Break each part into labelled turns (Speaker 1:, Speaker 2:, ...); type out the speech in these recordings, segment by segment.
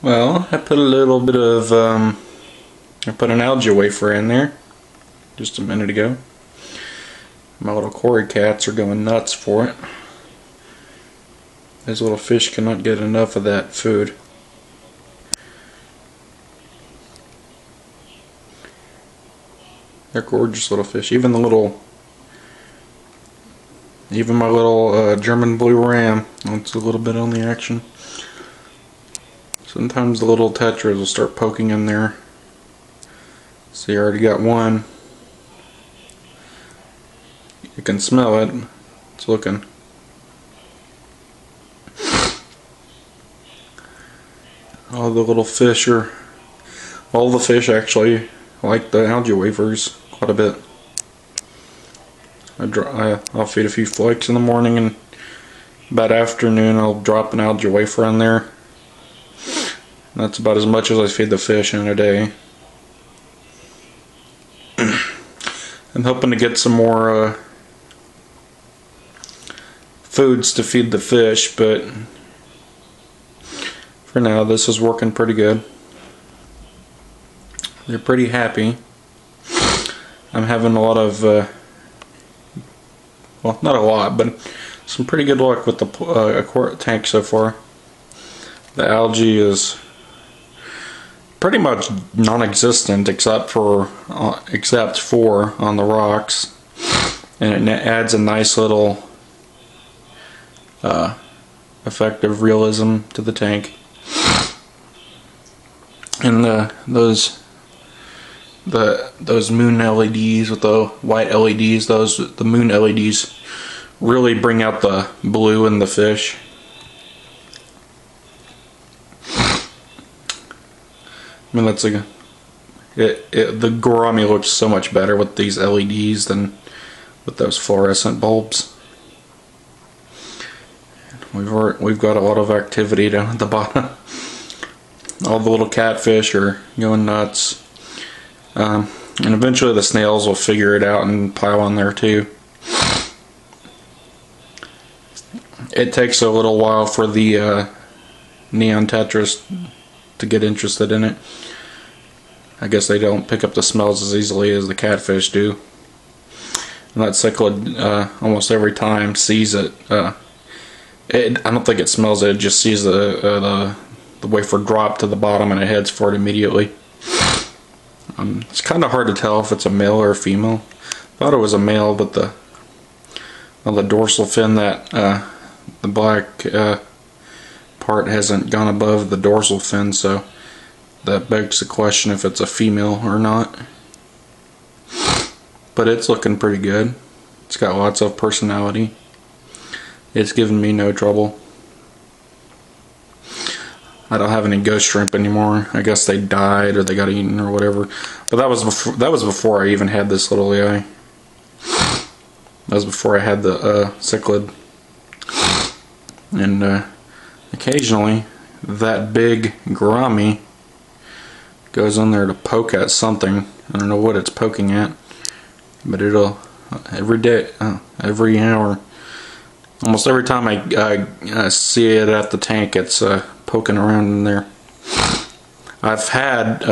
Speaker 1: Well, I put a little bit of, I put an algae wafer in there just a minute ago. My little Cory cats are going nuts for it. These little fish cannot get enough of that food. They're gorgeous little fish. Even my little German blue ram wants a little bit on the action. Sometimes the little tetras will start poking in there. See, I already got one. You can smell it. It's looking. All the fish actually like the algae wafers quite a bit. I'll feed a few flakes in the morning, and about afternoon I'll drop an algae wafer in there. That's about as much as I feed the fish in a day. I'm hoping to get some more foods to feed the fish, but for now this is working pretty good. They're pretty happy. I'm having a lot of, well, not a lot, but some pretty good luck with the aquarium tank so far. The algae is pretty much non-existent except for on the rocks, and it adds a nice little effect of realism to the tank. And those moon LEDs with the white LEDs, the moon LEDs really bring out the blue in the fish. I mean, that's the gourami looks so much better with these LEDs than with those fluorescent bulbs. We've got a lot of activity down at the bottom. All the little catfish are going nuts, and eventually the snails will figure it out and pile on there too. It takes a little while for the neon tetras to get interested in it. I guess they don't pick up the smells as easily as the catfish do. And that cichlid almost every time sees it. I don't think it smells it. It just sees the wafer drop to the bottom and it heads for it immediately. It's kind of hard to tell if it's a male or a female. Thought it was a male, but the dorsal fin, that the black part hasn't gone above the dorsal fin, so that begs the question if it's a female or not. But it's looking pretty good. It's got lots of personality. It's giving me no trouble. I don't have any ghost shrimp anymore. I guess they died or they got eaten or whatever. But that was before I even had this little guy. That was before I had the cichlid. And occasionally that big gourami goes in there to poke at something. I don't know what it's poking at, but it'll every day, every hour, almost every time I see it at the tank, it's poking around in there. I've had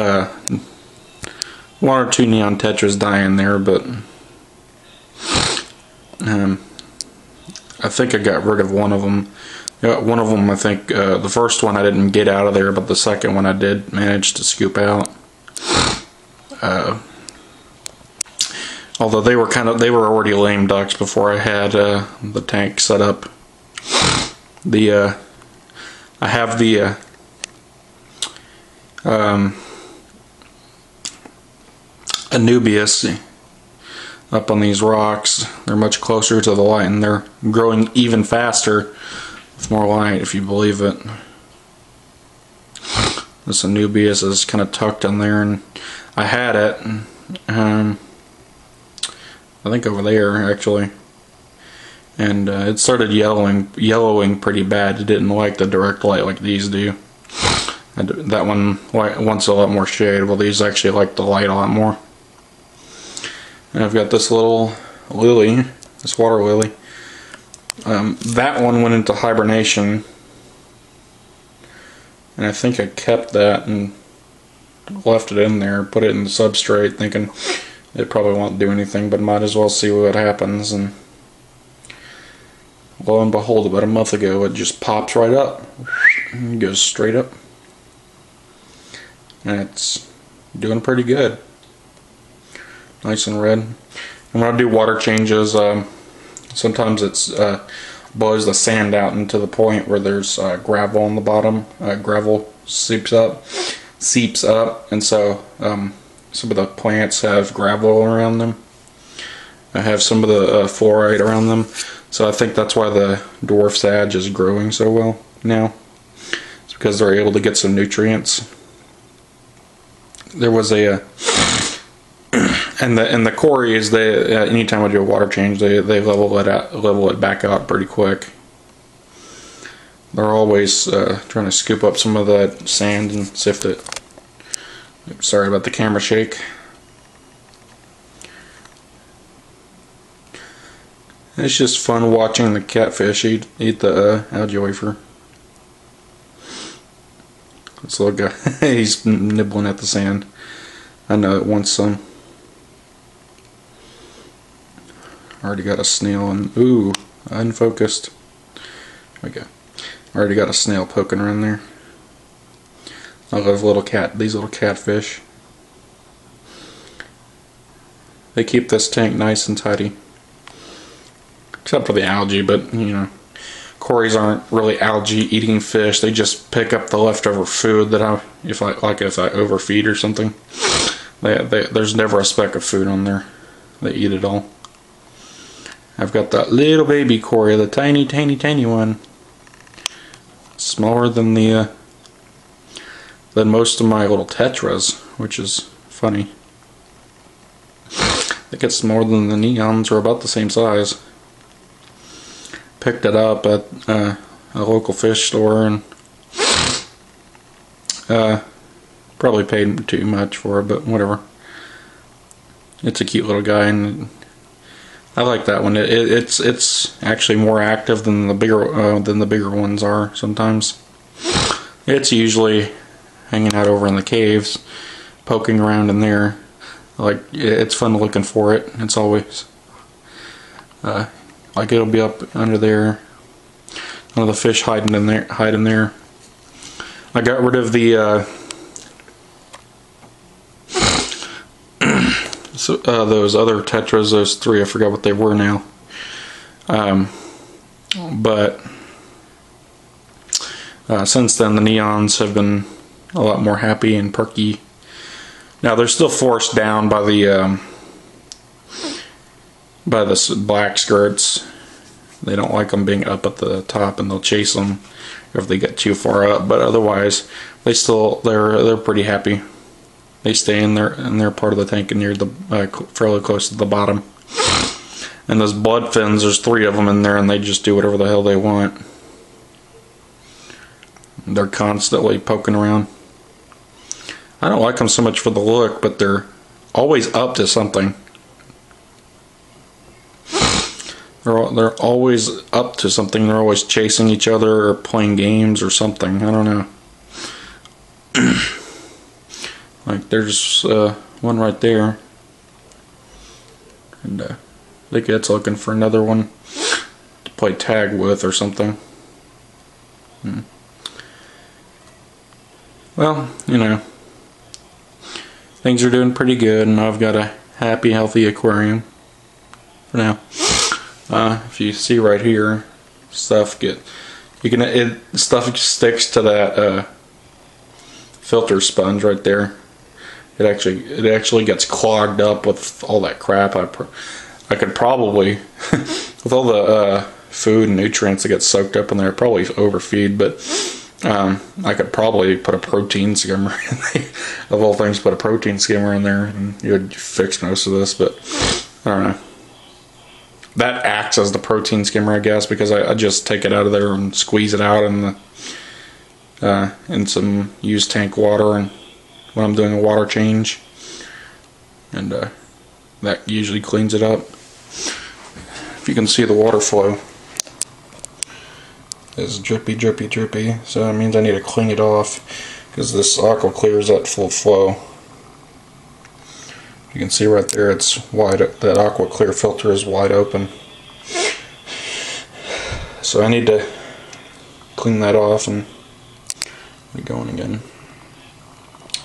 Speaker 1: one or two neon tetras die in there, but I think I got rid of one of them. One of them, I think, the first one I didn't get out of there, but the second one I did manage to scoop out. Although they were already lame ducks before I had the tank set up. I have the Anubias up on these rocks. They're much closer to the light, and they're growing even faster with more light, if you believe it. This Anubias is kind of tucked in there, and I had it, I think over there actually, and it started yellowing pretty bad. It didn't like the direct light like these do. That one wants a lot more shade, while these actually like the light a lot more. And I've got this little lily, this water lily. That one went into hibernation and I think I kept that and left it in there, put it in the substrate, thinking it probably won't do anything, but might as well see what happens. And lo and behold, about a month ago, it just pops right up and goes straight up, and it's doing pretty good, nice and red. And when I do water changes, sometimes it's blows the sand out into the point where there's gravel on the bottom. Gravel seeps up, and so some of the plants have gravel around them. I have some of the fluoride around them, so I think that's why the dwarf sage is growing so well now. It's because they're able to get some nutrients. There was a and the cories, they anytime I do a water change, they level it back out pretty quick. They're always trying to scoop up some of that sand and sift it. Oops, sorry about the camera shake. It's just fun watching the catfish eat the algae wafer. This little guy, he's nibbling at the sand. I know it wants some. Already got a snail, and ooh, unfocused. There we go. Already got a snail poking around there. I love these little catfish. They keep this tank nice and tidy. Except for the algae, but you know, cories aren't really algae eating fish. They just pick up the leftover food that if I overfeed or something. There's never a speck of food on there. They eat it all. I've got that little baby cory, the tiny one. Smaller than than most of my little tetras, which is funny. I think it's smaller than the neons, or about the same size. Picked it up at a local fish store, and probably paid too much for it, but whatever. It's a cute little guy, and I like that one. It's actually more active than the bigger ones are sometimes. It's usually hanging out over in the caves, poking around in there. Like, it's fun looking for it. It's always like it'll be up under there. One of the fish hiding in there. I got rid of the those other tetras, those three. I forgot what they were now. But since then, the neons have been a lot more happy and perky. Now they're still forced down by the black skirts. They don't like them being up at the top, and they'll chase them if they get too far up. But otherwise, they're pretty happy. They stay in their part of the tank and near the fairly close to the bottom. And those blood fins, there's 3 of them in there, and they just do whatever the hell they want. They're constantly poking around. I don't like them so much for the look, but they're always up to something. They're always up to something. They're always chasing each other or playing games or something. I don't know. Like, there's one right there, and I think it's looking for another one to play tag with or something. Well, you know, things are doing pretty good, and I've got a happy, healthy aquarium for now. If you see right here, stuff sticks to that filter sponge right there. It actually gets clogged up with all that crap. I could probably, with all the food and nutrients that get soaked up in there, probably overfeed, but I could probably put a protein skimmer in there. Of all things, put a protein skimmer in there, and you would fix most of this, but I don't know. That acts as the protein skimmer, I guess, because I just take it out of there and squeeze it out in some used tank water, and when I'm doing a water change, and that usually cleans it up. If you can see the water flow, is drippy, drippy, drippy. So that means I need to clean it off because this aqua clear is at full flow. You can see right there, it's wide. That aqua clear filter is wide open. So I need to clean that off and be going again.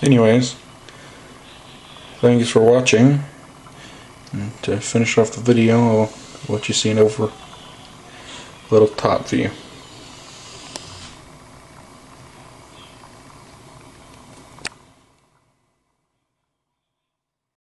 Speaker 1: Anyways, thanks for watching. And to finish off the video, I'll let you see an over little top view.